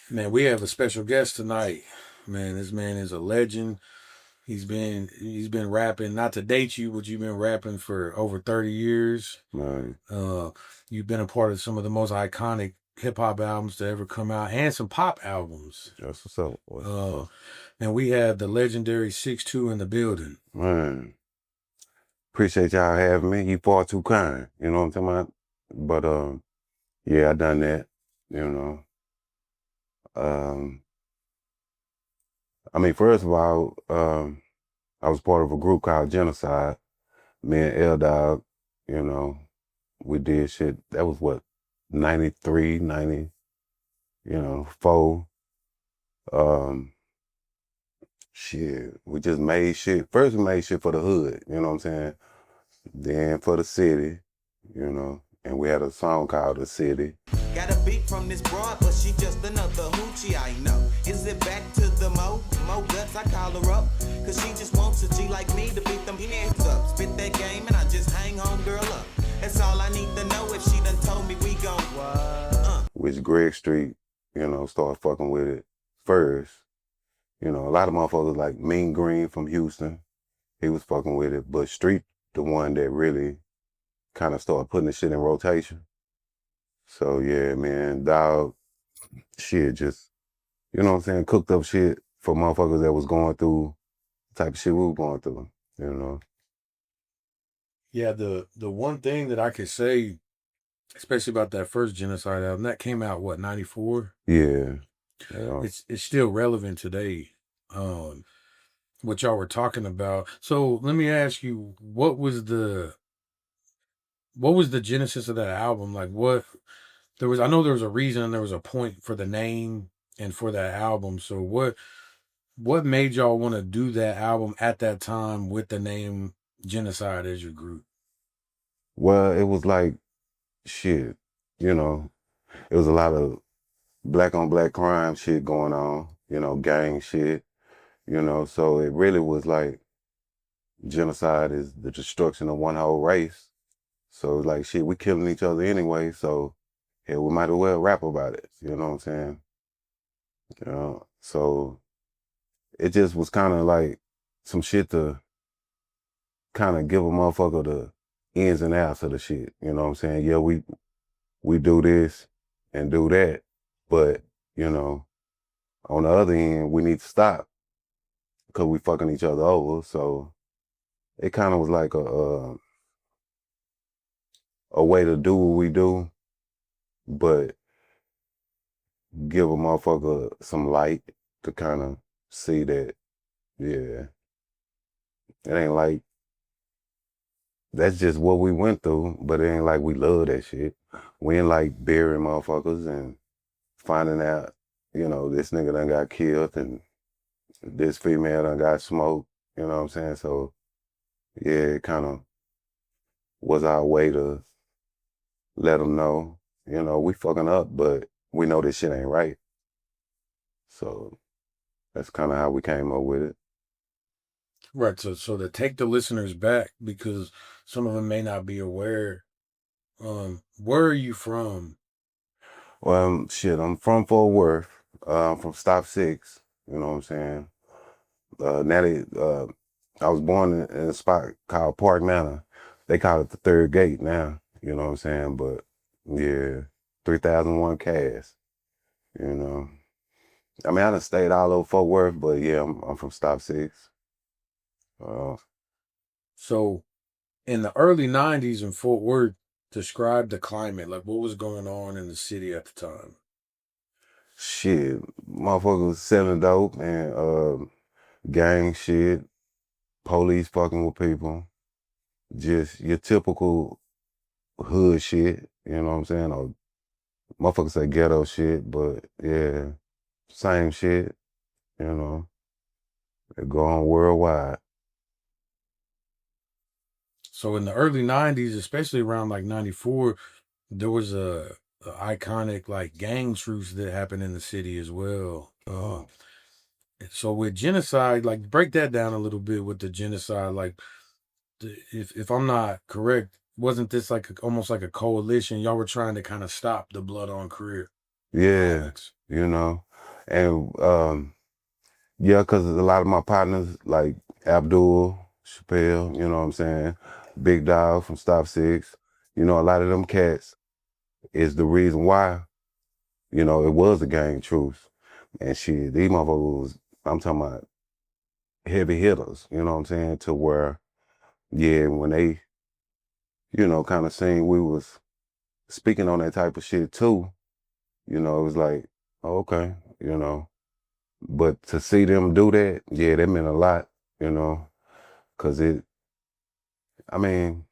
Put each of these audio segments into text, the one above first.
Man, we have a special guest tonight. Man, this man is a legend. He's been rapping, not to date you, but you've been rapping for over 30 years. Man, Uh you've been a part of some of the most iconic hip hop albums to ever come out and some pop albums. that's what's up, boy. Uh and we have the legendary 6'2" in the building. Man, appreciate y'all having me. You far too kind. You know what I'm talking about? But yeah, I done that. You know. Um, I mean, first of all, I was part of a group called Genocide. Me and L Dog, you know, we did shit. That was what, 93, 90, 4. Um, Shit. We just made shit. First we made shit for the hood, you know what I'm saying? Then for the city, and we had a song called The City. Got a beat from this broad, but she just another hoochie I know. Is it back to the mo guts? I call her up, cause she just wants a G like me to beat them hands up. Spit that game and I just hang home girl up. That's all I need to know if she done told me we gon' Which Greg Street, started fucking with it first. A lot of motherfuckers like Mean Green from Houston, he was fucking with it, but Street, the one that really kind of started putting the shit in rotation. So yeah, man, dog, shit just, cooked up shit for motherfuckers that was going through the type of shit we were going through, you know. Yeah, the one thing that I could say, especially about that first Genocide album, that came out what, 94? Yeah. Yeah. It's still relevant today. What y'all were talking about. So let me ask you, what was the genesis of that album? Like I know there was a reason and there was a point for the name and for that album. So what made y'all want to do that album at that time with the name Genocide as your group? Well, it was like shit, it was a lot of black on black crime shit going on, gang shit, so it really was like genocide is the destruction of one whole race. So like shit, we killing each other anyway, so yeah, we might as well rap about it, you know what I'm saying? So it just was kind of like some shit to kind of give a motherfucker the ins and outs of the shit, you know what I'm saying? Yeah, we do this and do that, but on the other end, we need to stop because we fucking each other over. So it kind of was like a way to do what we do, but give a motherfucker some light to kind of see that, yeah, it ain't like that's just what we went through, but it ain't like we love that shit. We ain't like burying motherfuckers and finding out, this nigga done got killed and this female done got smoked, you know what I'm saying? So yeah, it kind of was our way to let them know, we fucking up, but we know this shit ain't right. So that's kind of how we came up with it. Right. So to take the listeners back, because some of them may not be aware, where are you from? Well, shit, I'm from Fort Worth. I'm from Stop Six, you know what I'm saying? I was born in a spot called Park Manor. They call it the Third Gate now, you know what I'm saying? But yeah, 3001 Cass, you know. I mean, I done stayed all over Fort Worth, but yeah, I'm from Stop Six. Uh, So in the early 90s in Fort Worth, describe the climate, like what was going on in the city at the time. Shit, motherfuckers selling dope and gang shit, police fucking with people, just your typical hood shit, you know what I'm saying? Or motherfuckers say ghetto shit, but yeah, same shit, you know. It go on worldwide. So in the early 90s, especially around like 94, there was a iconic like gang truce that happened in the city as well. So with genocide, like break that down a little bit with the genocide. Like, if I'm not correct, wasn't this like almost like a coalition? Y'all were trying to kind of stop the blood on career Yeah, violence. you know. And yeah, because a lot of my partners, like Abdul, Chappelle, you know what I'm saying, Big Dog from Stop Six, you know, a lot of them cats is the reason why, you know, it was a gang truce. And shit, these motherfuckers was, I'm talking about heavy hitters, you know what I'm saying, to where, yeah, when they, you know, kind of seen we was speaking on that type of shit too, you know, it was like, oh, okay, you know. But to see them do that, yeah, that meant a lot, you know, because I mean,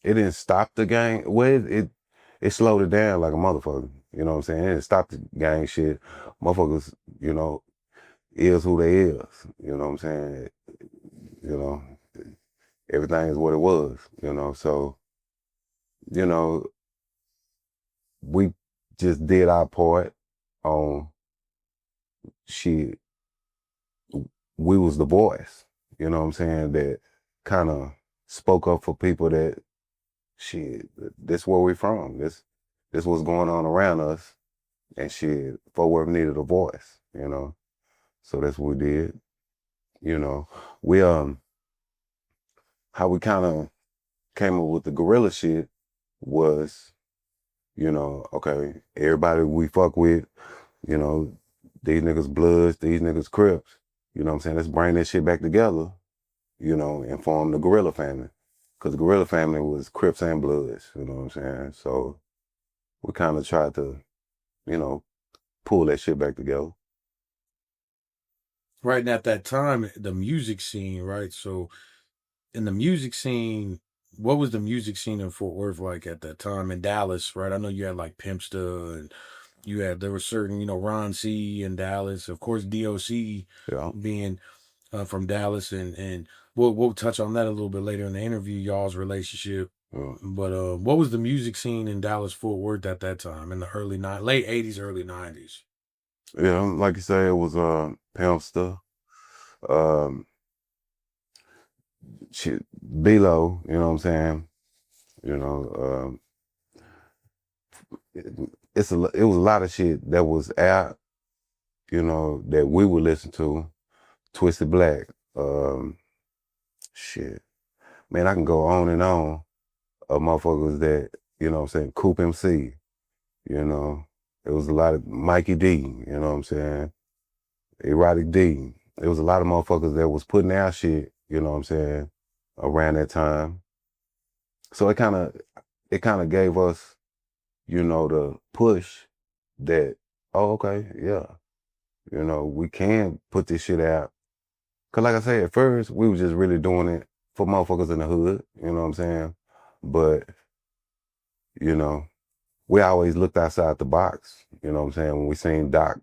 it didn't stop the gang. Well, it slowed it down like a motherfucker, you know what I'm saying? It didn't stop the gang shit. Motherfuckers, you know, is who they is, you know what I'm saying? You know, everything is what it was, you know, so, you know, we just did our part on shit. We was the voice, you know what I'm saying, that kind of spoke up for people that shit, this where we from. This what's going on around us. And shit, Fort Worth needed a voice, you know. So that's what we did. You know. We how we kind of came up with the gorilla shit was, you know, okay, everybody we fuck with, you know, these niggas Bloods, these niggas Crips, you know what I'm saying? Let's bring that shit back together, you know, and form the gorilla family. Cause the gorilla family was Crips and Bloods, you know what I'm saying? So we kind of tried to, you know, pull that shit back together. Right. And at that time, the music scene, right? So in the music scene, what was the music scene in Fort Worth like at that time in Dallas, right? I know you had like Pimpsta and there were certain, Ron C in Dallas, of course, DOC Yeah. being from Dallas, and we'll touch on that a little bit later in the interview, y'all's relationship. Yeah. But what was the music scene in Dallas Fort Worth at that time in the late '80s, early '90s? Yeah, like you say, it was Pimpster, um, shit, B-Lo, you know what I'm saying? You know, it, it was a lot of shit that was out, you know, that we would listen to. Twisted Black, shit. Man, I can go on and on of motherfuckers that, you know what I'm saying, Coop MC, you know. It was a lot of Mikey D, you know what I'm saying? Erotic D. It was a lot of motherfuckers that was putting out shit, you know what I'm saying, around that time. So it kind of gave us, you know, the push that, oh, okay, yeah, you know, we can put this shit out. Cause like I said, at first we was just really doing it for motherfuckers in the hood, you know what I'm saying? But, you know, we always looked outside the box, you know what I'm saying? When we seen Doc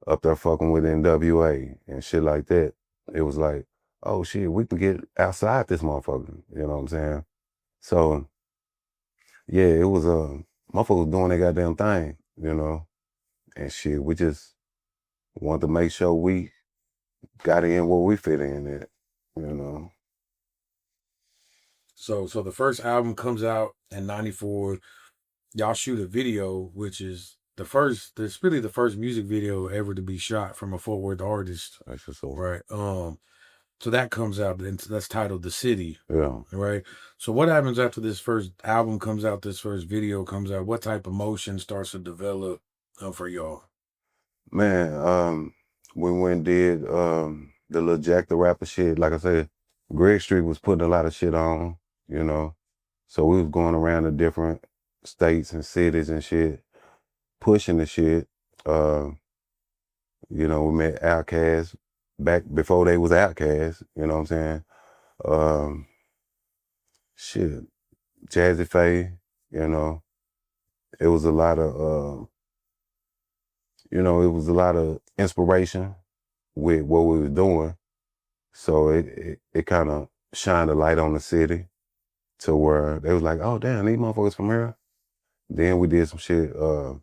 up there fucking with NWA and shit like that, it was like, oh shit, we can get outside this motherfucker, you know what I'm saying? So yeah, it was motherfuckers doing their goddamn thing, you know, and shit. We just wanted to make sure we got in where we fit in at, you know. So the first album comes out in '94. Y'all shoot a video, which is it's really the first music video ever to be shot from a Fort Worth artist, That's just so. right? So that comes out, and that's titled "The City," Yeah, right? So what happens after this first album comes out, this first video comes out? What type of motion starts to develop for y'all? man. We went and did the little Jack the Rapper shit. Like I said, Greg Street was putting a lot of shit on, you know. So we was going around to different states and cities and shit, pushing the shit. Uh, You know, we met Outkast back before they was Outkast, you know what I'm saying? Um, shit, Jazzy Faye, you know, it was a lot of, it was a lot of inspiration with what we was doing. So it kind of shined a light on the city to where they was like, oh, damn, these motherfuckers from here. Then we did some shit, well,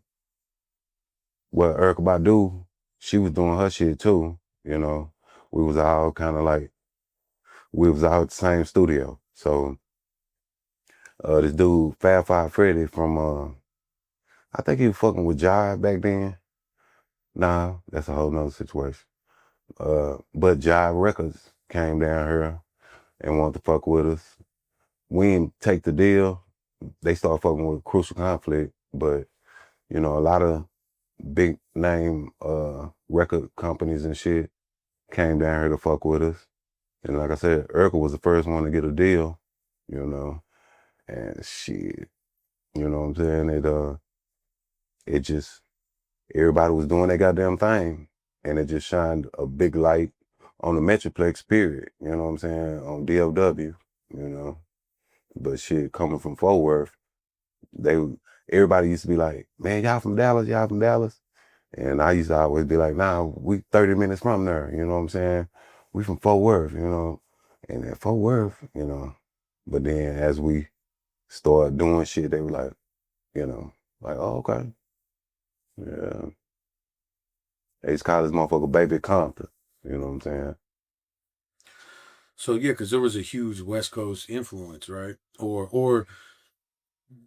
Erykah Badu, she was doing her shit too, you know. We was all kind of like, we was all at the same studio. So this dude, Fab Five Freddy from I think he was fucking with Jive back then. Nah, that's a whole nother situation. But Jive Records came down here and wanted to fuck with us. We didn't take the deal. They started fucking with Crucial Conflict, but you know, a lot of big name record companies and shit came down here to fuck with us. And like I said, Urkel was the first one to get a deal, you know. And shit, you know what I'm saying? It just everybody was doing their goddamn thing. And it just shined a big light on the Metroplex, period. You know what I'm saying? On DFW, you know. But shit, coming from Fort Worth, everybody used to be like, man, y'all from Dallas, y'all from Dallas. And I used to always be like, nah, we 30 minutes from there, you know what I'm saying? We from Fort Worth, you know. And at Fort Worth, you know. But then as we started doing shit, they were like, you know, like, oh, okay. Yeah. They just call this motherfucker Baby Compton, you know what I'm saying? So yeah, because there was a huge West Coast influence, right? Or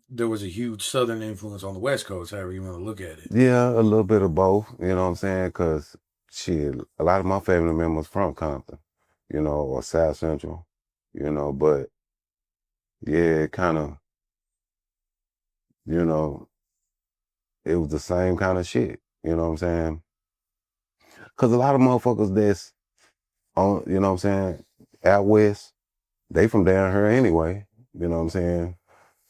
there was a huge Southern influence on the West Coast, however you want to look at it. Yeah, a little bit of both, you know what I'm saying? Because, shit, a lot of my family members from Compton, you know, or South Central, you know, but yeah, it kind of, you know, it was the same kind of shit, you know what I'm saying? Because a lot of motherfuckers that's on, you know what I'm saying, out west, they from down here anyway, you know what I'm saying?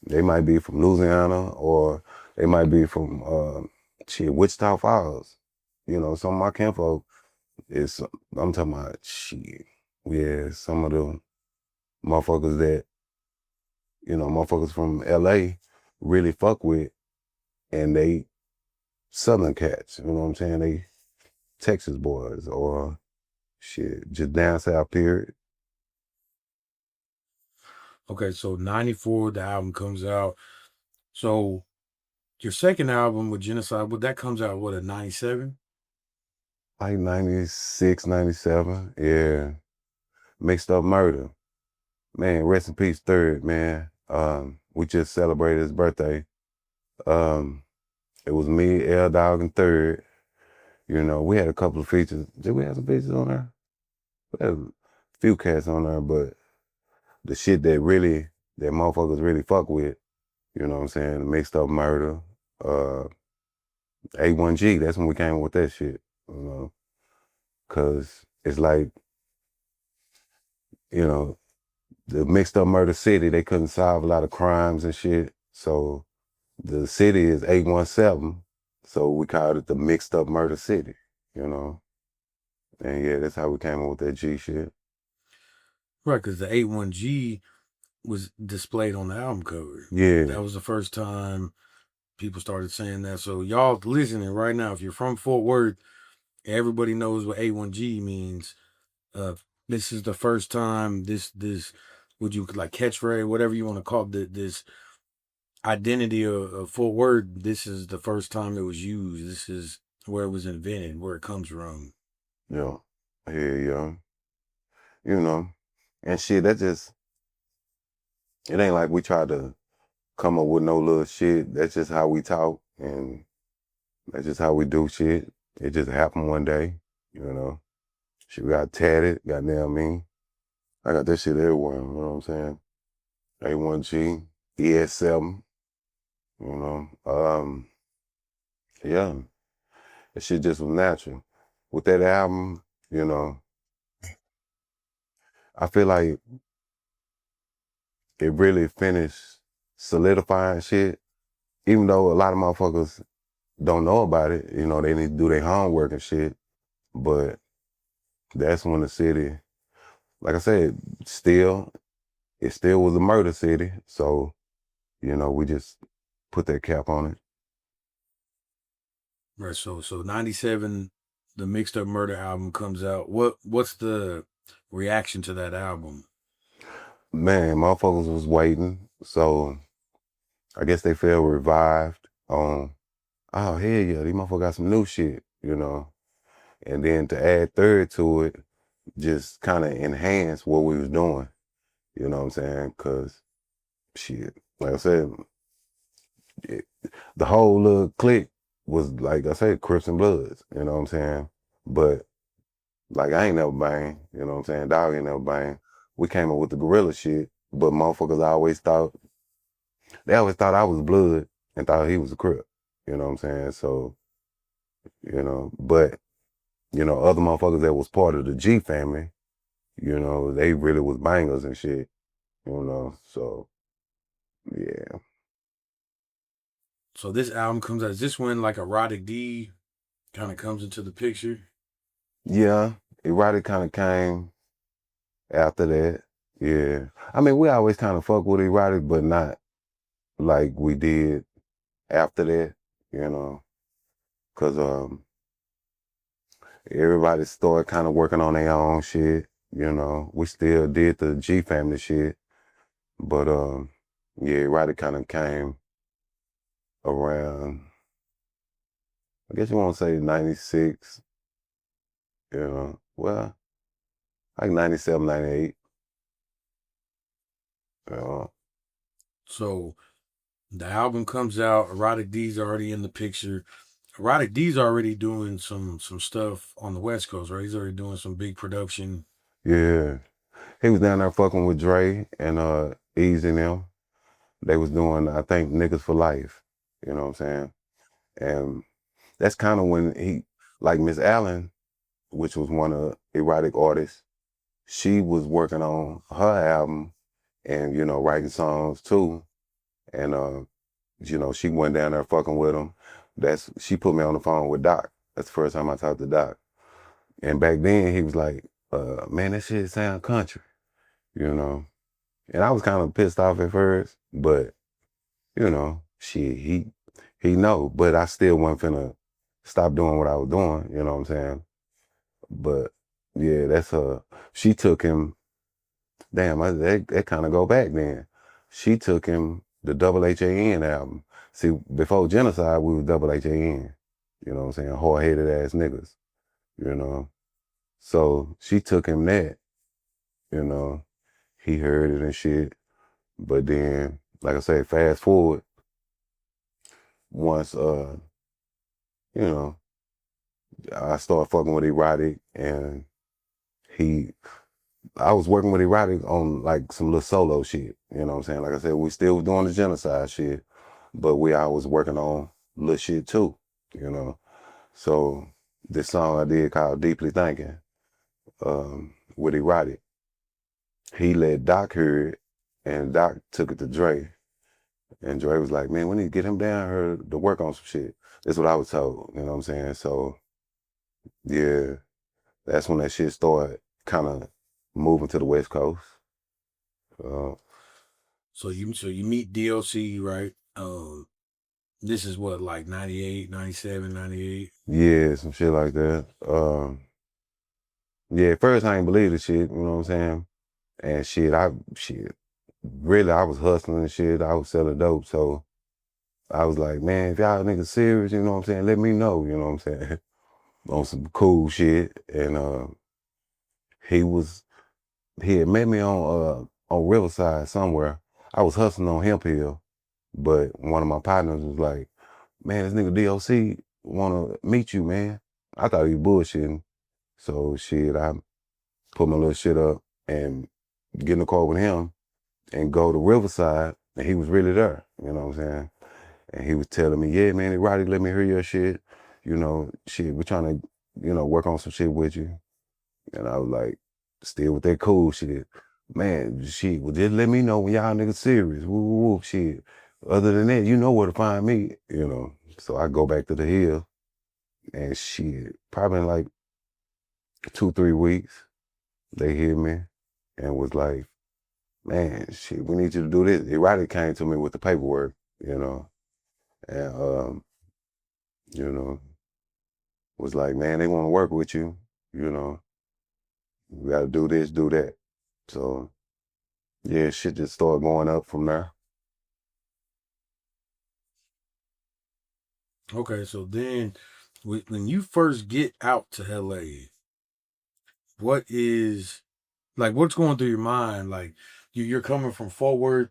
They might be from Louisiana or they might be from, Wichita Falls. You know, some of my kinfolk is, I'm talking about, shit, yeah, some of the motherfuckers that, you know, motherfuckers from LA really fuck with, and they Southern cats, you know what I'm saying? They Texas boys or shit, just down south, period. Okay, so 94, the album comes out. So your second album with Genocide, that comes out, what, at 97? Like 96, 97, yeah. Mixed Up Murder. Man, rest in peace, Third, man. We just celebrated his birthday. It was me, L Dog, and Third. You know, we had a couple of features. Did we have some features on there? We had a few cats on there, but the shit that motherfuckers really fuck with, you know what I'm saying? Mixed Up Murder, uh, A1G, that's when we came up with that shit, you know? Cause it's like, you know, the Mixed Up Murder City, they couldn't solve a lot of crimes and shit. So the city is 817. So we called it the Mixed Up Murder City, you know? And yeah, that's how we came up with that G shit. Right, because the 81G was displayed on the album cover. Yeah. That was the first time people started saying that. So y'all listening right now, if you're from Fort Worth, everybody knows what A1G means. This is the first time this would you like catchphrase, whatever you want to call it, this identity of Fort Worth. This is the first time it was used. This is where it was invented, where it comes from. Yeah. Yeah. You know. And shit, it ain't like we tried to come up with no little shit. That's just how we talk, and that's just how we do shit. It just happened one day, you know. She got tatted, goddamn me. I got that shit everywhere, you know what I'm saying? A1G, ES7, you know. Yeah, that shit just was natural. With that album, you know, I feel like it really finished solidifying shit, even though a lot of motherfuckers don't know about it, you know, they need to do their homework and shit. But that's when the city, like I said, it still was a murder city. So, you know, we just put that cap on it. Right. So 97, the Mixed Up Murder album comes out. What's the reaction to that album? Man, motherfuckers was waiting. So I guess they felt revived on, oh, hell yeah, these motherfuckers got some new shit, you know. And then to add Third to it, just kind of enhance what we was doing. You know what I'm saying? Because, shit, like I said, the whole little clique was like I said, Crips and Bloods, you know what I'm saying? But like I ain't never bang, you know what I'm saying? Dog ain't never bang. We came up with the gorilla shit, but motherfuckers they always thought I was Blood and thought he was a Crip. You know what I'm saying? So, but other motherfuckers that was part of the G family, they really was bangers and shit, so yeah. So this album comes out. Is this when like Erotic D kind of comes into the picture? Yeah, Erotic kind of came after that. Yeah. I mean, we always kind of fuck with Erotic, but not like we did after that, because everybody started kind of working on their own shit, We still did the G family shit, but yeah, Erotic kind of came around, I guess you want to say 96, well, like 97, 98. So the album comes out. Erotic D's already in the picture. Erotic D's already doing some stuff on the West Coast, right? He's already doing some big production. Yeah. He was down there fucking with Dre and Easy and them. They was doing, I think, Niggas for Life. You know what I'm saying? And that's kind of when like Miss Allen, which was one of Erotic artists, she was working on her album and, writing songs too. And, she went down there fucking with him. She put me on the phone with Doc. That's the first time I talked to Doc. And back then he was like, man, that shit sound country, And I was kind of pissed off at first, but, shit, he know. But I still wasn't finna stop doing what I was doing, you know what I'm saying? But yeah, she took him, damn, that kind of go back then. She took him the Double HAN album. See, before Genocide, we was Double HAN, you know what I'm saying? Hard-headed ass niggas, So she took him that, he heard it and shit. But then, like I say, fast forward, once, I started fucking with Erotic and I was working with Erotic on like some little solo shit, you know what I'm saying? Like I said, we still was doing the Genocide shit, but we always working on little shit too, So this song I did called Deeply Thinking, with Erotic, he let Doc hear it and Doc took it to Dre. And Dre was like, man, we need to get him down here to work on some shit. That's what I was told, you know what I'm saying? So yeah, that's when that shit started kind of moving to the West Coast. So you meet DLC, right? This is what, like 98, 97, 98? Yeah, some shit like that. Yeah, at first I ain't believe the shit, you know what I'm saying? And really I was hustling and shit. I was selling dope. So I was like, man, if y'all niggas serious, you know what I'm saying? Let me know, you know what I'm saying? On some cool shit. And he had met me on Riverside somewhere. I was hustling on Hemp Hill, but one of my partners was like, man, this nigga DOC wanna meet you, man. I thought he was bullshitting. So shit, I put my little shit up and get in the car with him and go to Riverside, and he was really there, you know what I'm saying? And he was telling me, yeah, man, Roddy, let me hear your shit. Shit, we're trying to, work on some shit with you. And I was like, still with that cool shit. Man, shit, well, just let me know when y'all niggas serious. Woo, woo, woo, shit. Other than that, you know where to find me, So I go back to the hill and shit, probably in like 2-3 weeks, they hit me and was like, man, shit, we need you to do this. Erotic came to me with the paperwork, and, was like, man, they want to work with you, you got to do this, do that. So, yeah, shit just started going up from there. Okay, so then when you first get out to LA, what's going through your mind? Like you're coming from Fort Worth,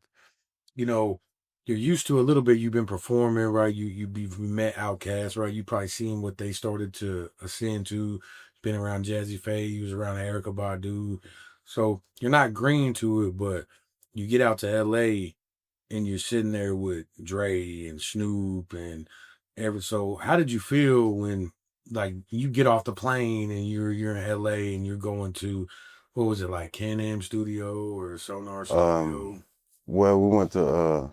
you know, you're used to a little bit. You've been performing, right? You've met Outkast, right? You probably seen what they started to ascend to. Been around Jazzy Faye, you was around Erica Badu, so you're not green to it. But you get out to L.A. and you're sitting there with Dre and Snoop and every. So how did you feel when like you get off the plane and you're in L.A. and you're going to what was it like Can-Am Studio or Sonar Studio? Well, we went to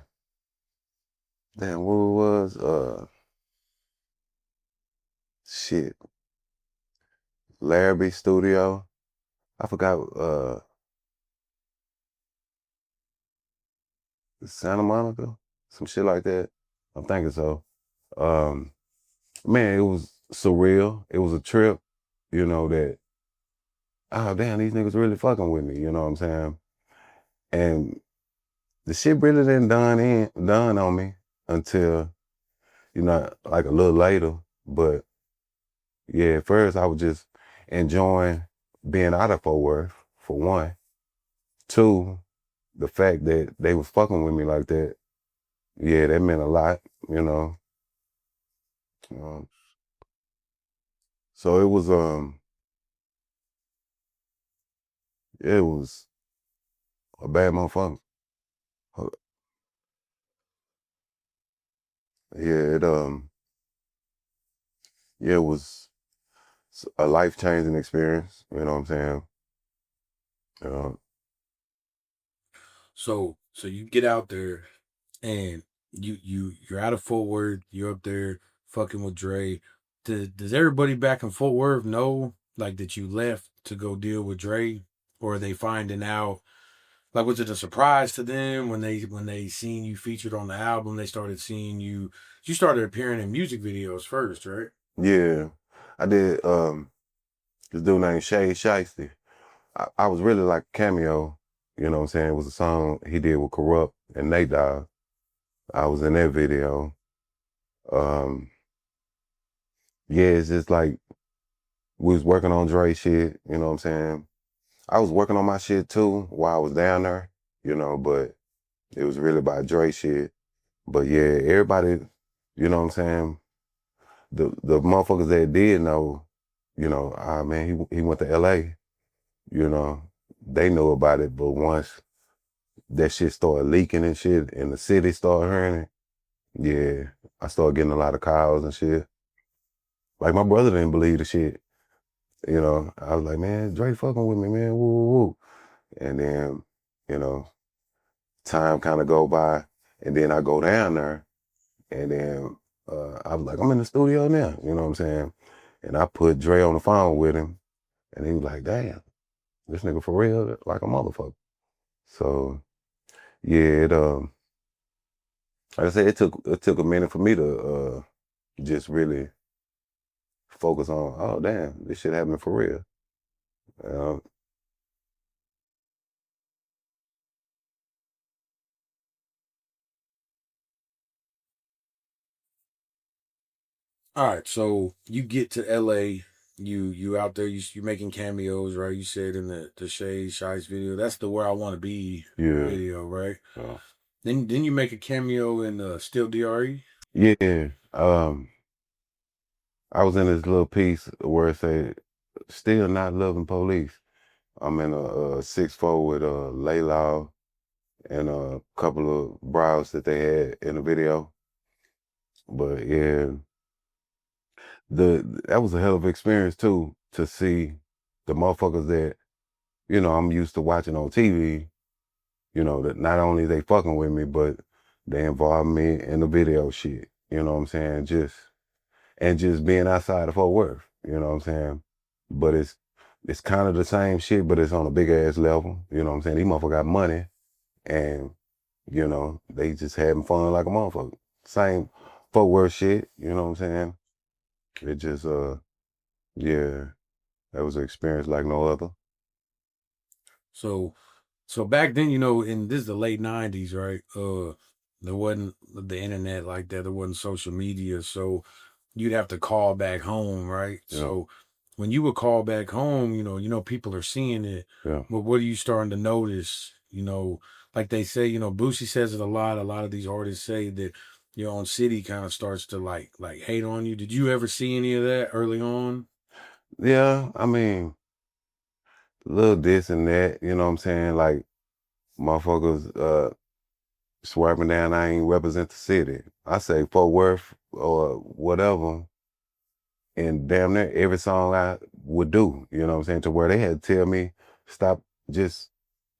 damn, what it was? Shit, Larrabee Studio. I forgot. Santa Monica, some shit like that. I'm thinking so. Um, Man, it was surreal. It was a trip. That oh damn, these niggas really fucking with me. You know what I'm saying? And the shit really didn't done on me until like a little later. But yeah, at first I was just enjoying being out of Fort Worth, for one. Two, the fact that they was fucking with me like that, yeah, that meant a lot, you know. Um, so it was a bad motherfucker. Uh, Yeah, it was a life-changing experience, you know what I'm saying? Uh, So you get out there and you're out of Fort Worth, you're up there fucking with Dre. Does everybody back in Fort Worth know like that you left to go deal with Dre, or are they finding out? Like, was it a surprise to them when they seen you featured on the album? They started seeing you. You started appearing in music videos first, right? yeah, I did this dude named Shay Shiesty. I was really like a cameo, you know what I'm saying? It was a song he did with Corrupt and Nate Dogg. I was in that video. Um, yeah, it's just like we was working on Dre shit, you know what I'm saying? I was working on my shit too while I was down there, but it was really about Dre shit. But yeah, everybody, you know what I'm saying? The motherfuckers that did know, ah man, he went to LA, you know, they knew about it. But once that shit started leaking and shit and the city started hearing it, yeah, I started getting a lot of calls and shit. Like my brother didn't believe the shit. I was like, man, Dre fucking with me, man. Woo, woo, woo. And then, you know, time kind of go by, and then I go down there, and then I was like, I'm in the studio now. You know what I'm saying? And I put Dre on the phone with him, and he was like, damn, this nigga for real, like a motherfucker. So yeah, like I said, it took a minute for me to just really focus on, oh damn, this shit happening for real. Uh, All right, so you get to LA, you out there, you making cameos, right? You said in the Shade Shice video, that's the Where I Want to Be yeah. video, right? Uh, Then you make a cameo in Still Dre. yeah. I was in this little piece where it said, "Still not loving police." I'm in a 6'4" with Laylaw and a couple of brows that they had in the video. But yeah, that was a hell of an experience too, to see the motherfuckers that I'm used to watching on TV. That not only they fucking with me, but they involve me in the video shit. You know what I'm saying? Just being outside of Fort Worth. You know what I'm saying? But it's kind of the same shit, but it's on a big ass level. You know what I'm saying? These motherfuckers got money, and they just having fun like a motherfucker. Same Fort Worth shit. You know what I'm saying? It just yeah, that was an experience like no other. So so back then, in this is the late '90s, right? There wasn't the internet like that. There wasn't social media, so you'd have to call back home, right? Yeah. So when you would call back home, people are seeing it. Yeah. But what are you starting to notice? Like they say, Boosie says it a lot. A lot of these artists say that your own city kind of starts to like hate on you. Did you ever see any of that early on? Yeah, I mean, a little this and that, you know what I'm saying? Like motherfuckers swiping down, I ain't represent the city. I say Fort Worth or whatever, and damn near every song I would do, you know what I'm saying? To where they had to tell me, stop just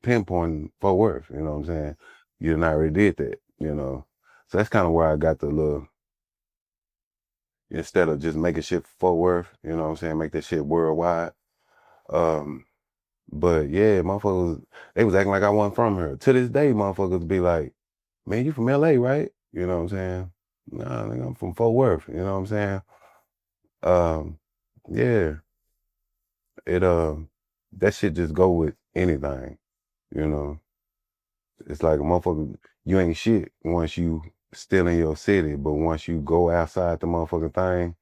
pinpointing Fort Worth, you know what I'm saying? You done already did that, you know. So that's kind of where I got the little, instead of just making shit for Fort Worth, you know what I'm saying? Make that shit worldwide. Um, but yeah, motherfuckers, they was acting like I wasn't from here. To this day, motherfuckers be like, man, you from LA, right? You know what I'm saying? Nah, nigga, I'm from Fort Worth, you know what I'm saying? Um, yeah, it that shit just go with anything, you know. It's like a motherfucker, you ain't shit once you still in your city, but once you go outside the motherfucking thing,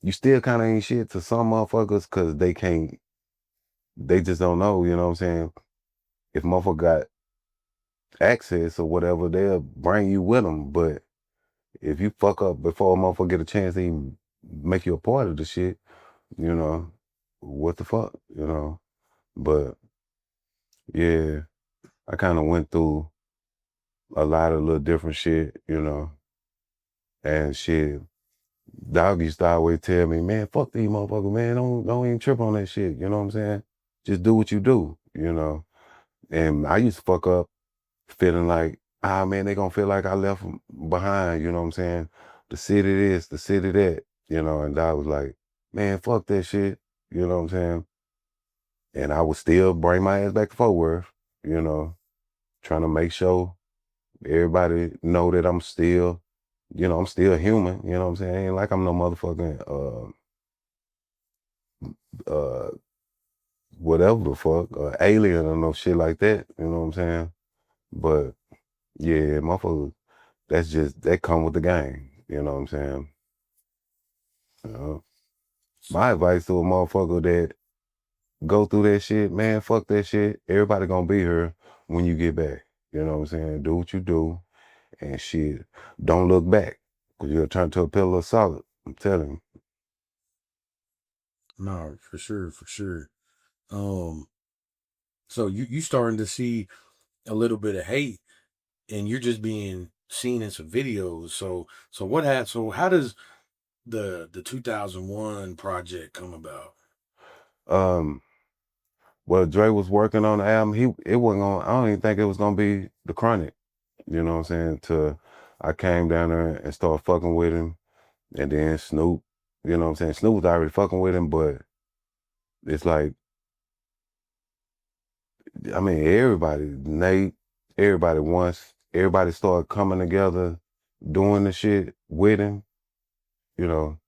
you still kind of ain't shit to some motherfuckers because they just don't know, you know what I'm saying? If motherfucker got access or whatever, they'll bring you with them. But if you fuck up before a motherfucker get a chance to even make you a part of the shit, you know, what the fuck, you know? But yeah, I kind of went through a lot of little different shit, you know, and shit. Dog used to always tell me, man, fuck these motherfuckers, man. Don't even trip on that shit. You know what I'm saying? Just do what you do, you know. And I used to fuck up feeling like, ah man, they gonna feel like I left 'em behind, you know what I'm saying? The city this, the city that, you know, and I was like, man, fuck that shit, you know what I'm saying? And I would still bring my ass back to Fort Worth, you know, trying to make sure everybody know that I'm still, I'm still human, you know what I'm saying? Ain't like I'm no motherfucking uh whatever the fuck, alien or no shit like that, you know what I'm saying? But yeah, motherfucker, that come with the game, you know what I'm saying? Uh, my advice to a motherfucker that go through that shit, man, fuck that shit. Everybody gonna be here when you get back. You know what I'm saying? Do what you do and shit. Don't look back. Cause you'll turn to a pillar of solid. I'm telling you. No, for sure, for sure. Um, so you starting to see a little bit of hate, and you're just being seen in some videos. So what had so how does the 2001 project come about? Um, well, Dre was working on the album. It wasn't gonna, I don't even think it was gonna be the Chronic. You know what I'm saying? Till I came down there and started fucking with him. And then Snoop, you know what I'm saying? Snoop was already fucking with him, but it's like, I mean, everybody, Nate, everybody started coming together, doing the shit with him, you know.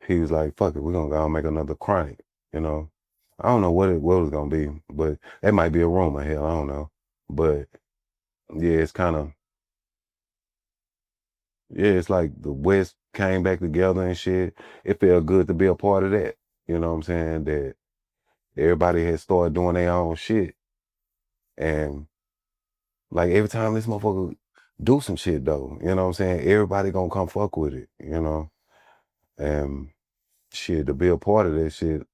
He was like, fuck it, we're gonna go and make another Chronic, you know. I don't know what it was gonna be, but that might be a rumor, hell, I don't know. But yeah, it's kind of, yeah, it's like the West came back together and shit. It felt good to be a part of that, you know what I'm saying? That everybody had started doing their own shit. And like every time this motherfucker do some shit though, you know what I'm saying? Everybody gonna come fuck with it, you know? And shit, to be a part of that shit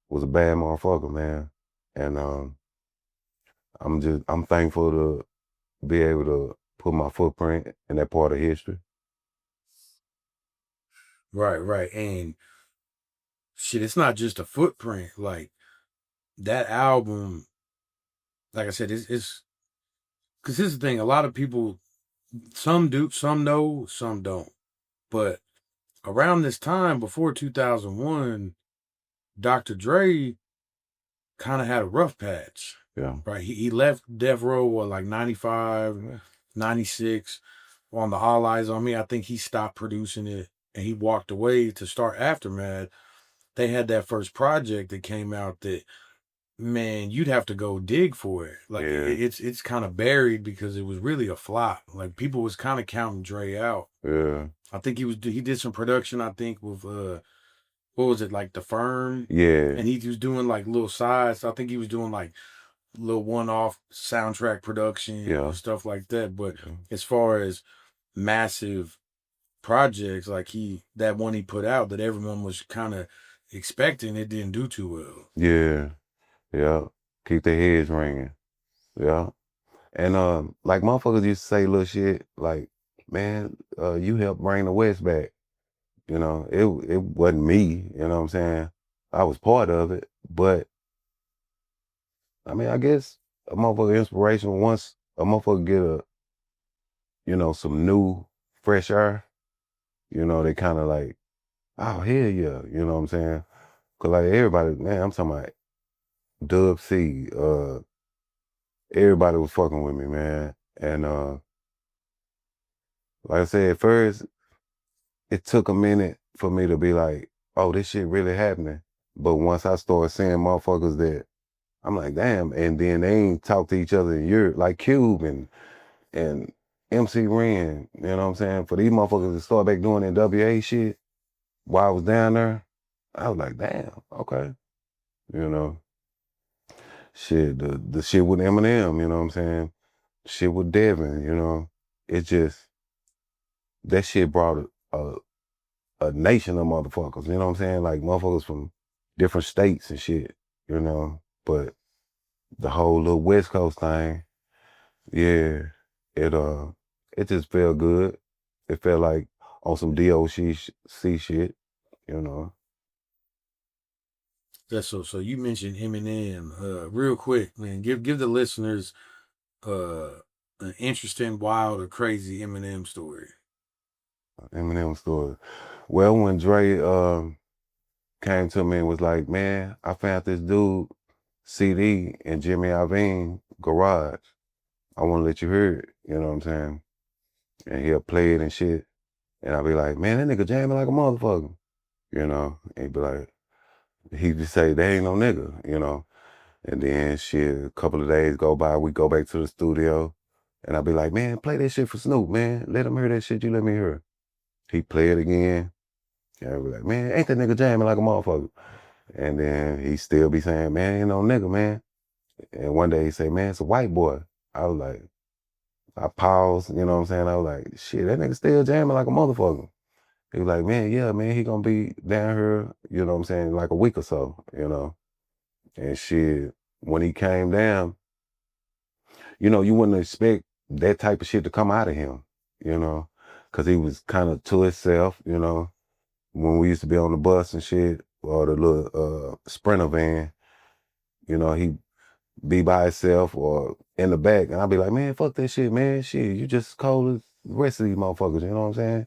was a bad motherfucker, man. And I'm thankful to be able to put my footprint in that part of history. Right, right. And shit, it's not just a footprint. Like that album, like I said, it's because here's the thing, a lot of people, some do, some know, some don't. But around this time before 2001, Dr. Dre kind of had a rough patch, Yeah. right? He left Death Row, what, like 95, 96 on the All Eyes on Me. I think he stopped producing it and he walked away to start Aftermath. They had that first project that came out that, man, you'd have to go dig for it. Like Yeah. it's kind of buried because it was really a flop. Like people was kind of counting Dre out. Yeah. I think he did some production, I think, with what was it, like The Firm? Yeah, And he was doing like little sides. I think he was doing like little one-off soundtrack production yeah, and stuff like that. But yeah, as far as massive projects, like that one he put out that everyone was kind of expecting, it didn't do too well. yeah, yeah. Keep their heads ringing. Yeah. And like motherfuckers used to say little shit like, man, you helped bring the West back. You know, it wasn't me, you know what I'm saying? I was part of it, but I mean, I guess a motherfucker inspiration once a motherfucker get some new fresh air, they kind of like, oh hell yeah, you know what I'm saying? Cause like everybody, man, I'm talking about Dub C, everybody was fucking with me, man. And like I said, at first it took a minute for me to be like, oh, this shit really happening. But once I started seeing motherfuckers that I'm like, damn, and then they ain't talk to each other in Europe, like Cube and MC Ren, you know what I'm saying? For these motherfuckers to start back doing that WA shit while I was down there, I was like, damn, okay. You know, shit, the shit with Eminem, you know what I'm saying? Shit with Devin, it just, that shit brought a nation of motherfuckers, you know what I'm saying? Like motherfuckers from different states and shit, but the whole little West Coast thing, yeah, it it just felt good. It felt like on some DOC shit, you know. That's so you mentioned Eminem. Real quick, man, give the listeners uh an interesting, wild, or crazy Eminem story. Eminem story. Well, when Dre came to me and was like, man, I found this dude CD in Jimmy Iovine garage. I want to let you hear it, you know what I'm saying? And he'll play it and shit. And I'll be like, man, that nigga jamming like a motherfucker, And he'd be like, he'd just say, there ain't no nigga, And then shit, a couple of days go by, we go back to the studio, and I'll be like, man, play that shit for Snoop, man. Let him hear that shit you let me hear. He play it again. And I'll be like, man, ain't that nigga jamming like a motherfucker? And then he still be saying, man, ain't no nigga, man. And one day he say, man, it's a white boy. I was like, I paused, you know what I'm saying? I was like, shit, that nigga still jamming like a motherfucker. He was like, man, yeah, man, he gonna be down here, you know what I'm saying, like a week or so. And shit, when he came down, you wouldn't expect that type of shit to come out of him, because he was kind of to himself. When we used to be on the bus and shit, or the little Sprinter van, he be by himself or in the back, and I'd be like, man, fuck that shit, man. Shit, you just cold as the rest of these motherfuckers, you know what I'm saying?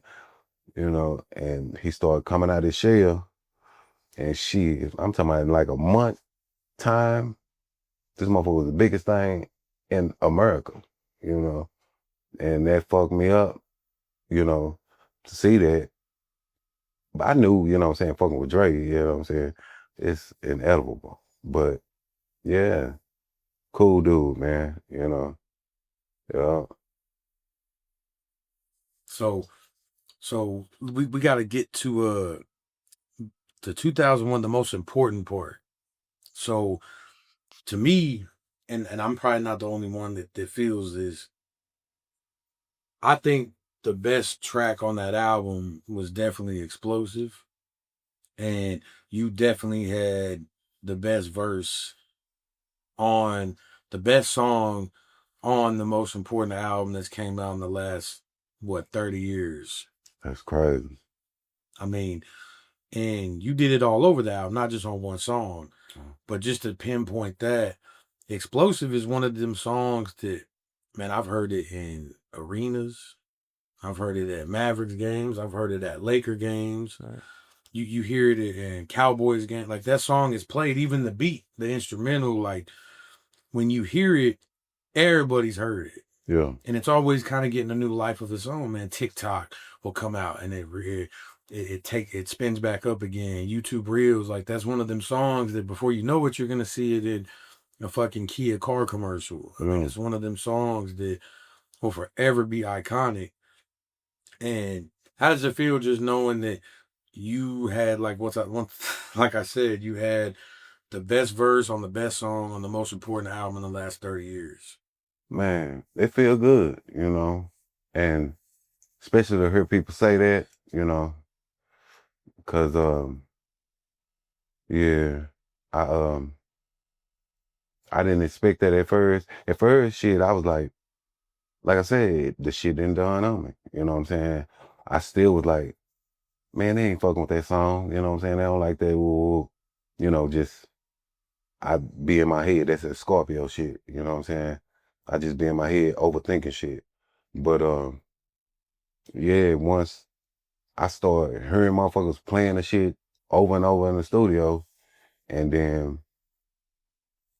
And he started coming out his shell, and shit, I'm talking about in like a month time, this motherfucker was the biggest thing in America, you know? And that fucked me up, to see that. But I knew, you know what I'm saying, fucking with Dre, you know what I'm saying? It's inevitable. But yeah, cool dude, man. Yeah. So we got to get to the 2001, the most important part. So to me, and I'm probably not the only one that feels this, I think the best track on that album was definitely Explosive. And you definitely had the best verse on the best song on the most important album that's came out in the last, 30 years. That's crazy. I mean, and you did it all over the album, not just on one song. But just to pinpoint that, Explosive is one of them songs that, man, I've heard it in arenas. I've heard it at Mavericks games. I've heard it at Laker games. Right. You hear it in Cowboys games. Like that song is played, even the beat, the instrumental, like when you hear it, everybody's heard it. Yeah. And it's always kind of getting a new life of its own, man. TikTok will come out and it spins back up again. YouTube Reels, like that's one of them songs that before you know it, you're gonna see it in a fucking Kia car commercial. I mean, it's one of them songs that will forever be iconic. And how does it feel just knowing that, you had like like I said, you had the best verse on the best song on the most important album in the last 30 years. Man, it feel good, and especially to hear people say that, because yeah, I I didn't expect that at first. At first, shit, I was like I said, the shit didn't dawn on me. You know what I'm saying? I still was like, man, they ain't fucking with that song. You know what I'm saying? They don't like that. Woo, just I be in my head. That's a Scorpio shit. You know what I'm saying? I just be in my head overthinking shit. But yeah, once I started hearing motherfuckers playing the shit over and over in the studio, and then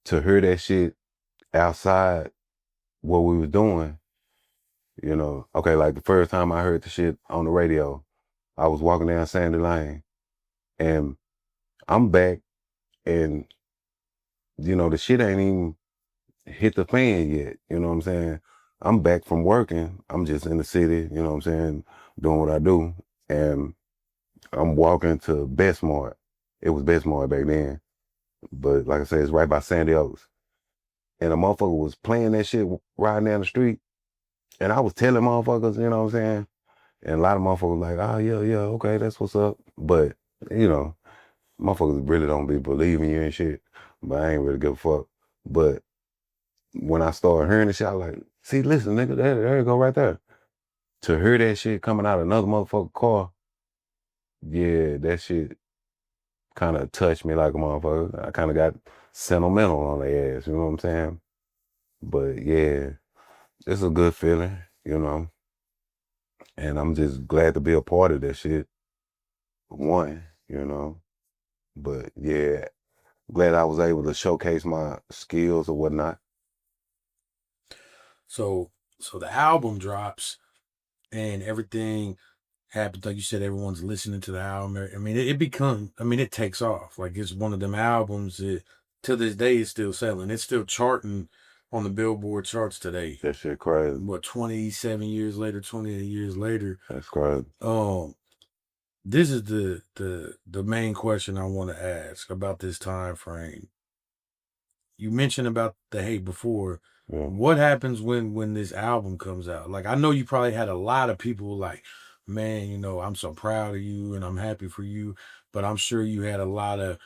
to hear that shit outside what we was doing, okay, like the first time I heard the shit on the radio, I was walking down Sandy Lane, and I'm back, and the shit ain't even hit the fan yet. You know what I'm saying? I'm back from working. I'm just in the city. You know what I'm saying? Doing what I do, and I'm walking to Bestmart. It was Bestmart back then, but like I said, it's right by Sandy Oaks. And a motherfucker was playing that shit riding down the street, and I was telling motherfuckers, you know what I'm saying? And a lot of motherfuckers like, oh yeah, yeah, okay, that's what's up. But you know, motherfuckers really don't be believing you and shit. But I ain't really give a fuck. But when I started hearing the shit, I was like, see, listen, nigga, there you go right there. To hear that shit coming out of another motherfucker car, yeah, that shit kind of touched me like a motherfucker. I kind of got sentimental on the ass, you know what I'm saying? But yeah, it's a good feeling, and I'm just glad to be a part of that shit. One. But yeah, glad I was able to showcase my skills or whatnot. So the album drops and everything happens. Like you said, everyone's listening to the album. I mean, it takes off. Like it's one of them albums that to this day is still selling. It's still charting on the Billboard charts today. That shit crazy. What, 27 years later, 28 years later. That's crazy. This is the main question I want to ask about this time frame. You mentioned about the hate before. Yeah. What happens when this album comes out? Like, I know you probably had a lot of people like, man, I'm so proud of you and I'm happy for you. But I'm sure you had a lot of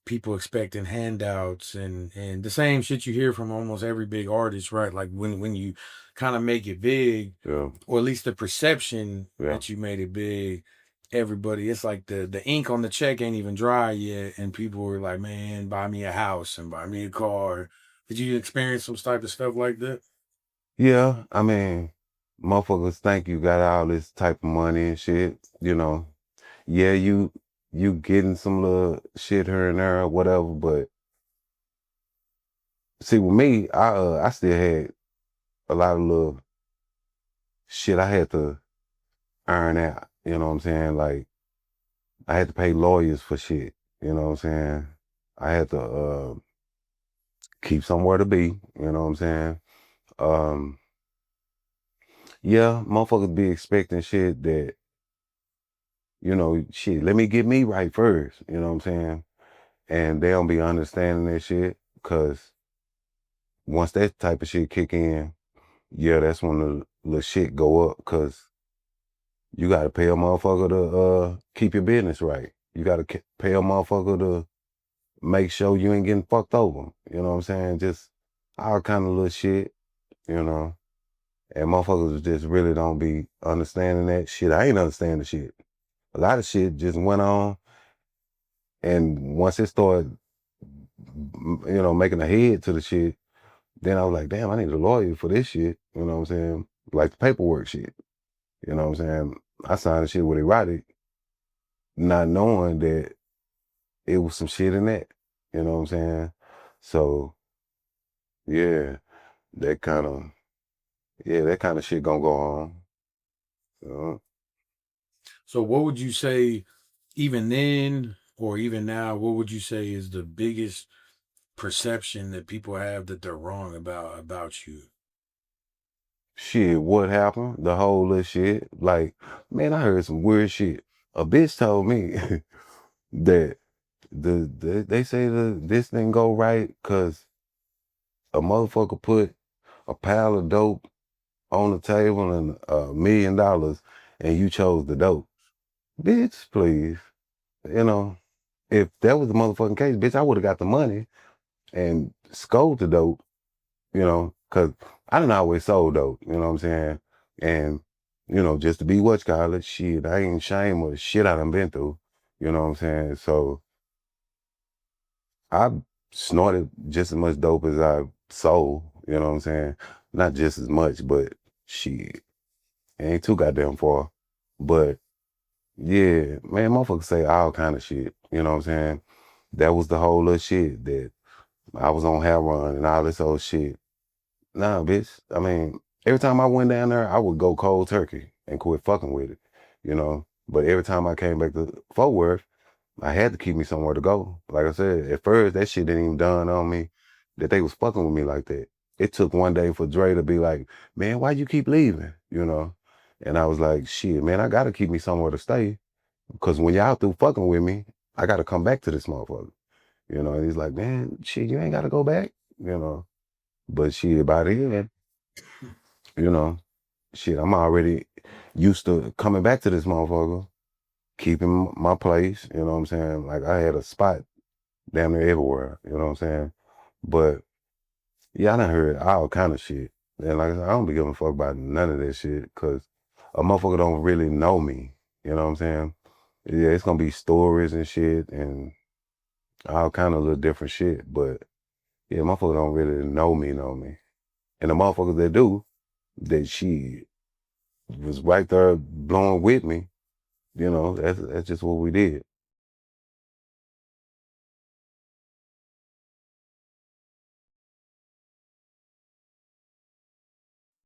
people expecting handouts and the same shit you hear from almost every big artist, right? Like when you kind of make it big, Yeah. or at least the perception Yeah. that you made it big, everybody, it's like the ink on the check ain't even dry yet, and people were like, man, buy me a house and buy me a car. Did you experience some type of stuff like that? Yeah, I mean, motherfuckers think you got all this type of money and shit, Yeah, you getting some little shit here and there or whatever, but see with me, I still had a lot of little shit I had to iron out, you know what I'm saying? Like I had to pay lawyers for shit, you know what I'm saying? I had to keep somewhere to be, you know what I'm saying? Yeah, motherfuckers be expecting shit that, shit, let me get me right first, you know what I'm saying? And they don't be understanding that shit, because once that type of shit kick in, yeah, that's when the shit go up, because you got to pay a motherfucker to keep your business right. You got to pay a motherfucker to make sure you ain't getting fucked over. You know what I'm saying? Just all kind of little shit, And motherfuckers just really don't be understanding that shit. I ain't understand the shit. A lot of shit just went on. And once it started, making a head to the shit, then I was like, damn, I need a lawyer for this shit. You know what I'm saying? Like the paperwork shit. You know what I'm saying? I signed the shit with erotic, not knowing that it was some shit in that. You know what I'm saying? So yeah, that kind of shit gonna go on. So what would you say, even then or even now, what would you say is the biggest perception that people have that they're wrong about you? Shit, what happened? The whole little shit. Like, man, I heard some weird shit. A bitch told me that they say this thing go right because a motherfucker put a pile of dope on the table and $1 million and you chose the dope. Bitch, please. You know, if that was the motherfucking case, bitch, I would have got the money and sold the dope, you know, because I done always sold dope, you know what I'm saying? And, you know, just to be what you call it, shit, I ain't ashamed of the shit I done been through, you know what I'm saying? So I snorted just as much dope as I sold, you know what I'm saying? Not just as much, but shit, it ain't too goddamn far. But yeah, man, motherfuckers say all kind of shit, you know what I'm saying? That was the whole little shit that I was on heroin and all this old shit. Nah, bitch. I mean, every time I went down there, I would go cold turkey and quit fucking with it, you know? But every time I came back to Fort Worth, I had to keep me somewhere to go. Like I said, at first, that shit didn't even dawn on me that they was fucking with me like that. It took one day for Dre to be like, man, why you keep leaving, you know? And I was like, shit, man, I got to keep me somewhere to stay. Because when y'all through fucking with me, I got to come back to this motherfucker. You know, and he's like, man, shit, you ain't got to go back, you know. But shit, by then, you know, shit, I'm already used to coming back to this motherfucker, keeping my place, you know what I'm saying? Like, I had a spot damn near everywhere, you know what I'm saying? But, yeah, I done heard all kind of shit. And like I said, I don't be giving a fuck about none of that shit, because a motherfucker don't really know me, you know what I'm saying? Yeah, it's gonna be stories and shit and all kind of little different shit, but yeah, motherfuckers don't really know me. And the motherfuckers that do, that she was right there blowing with me, you know, that's just what we did.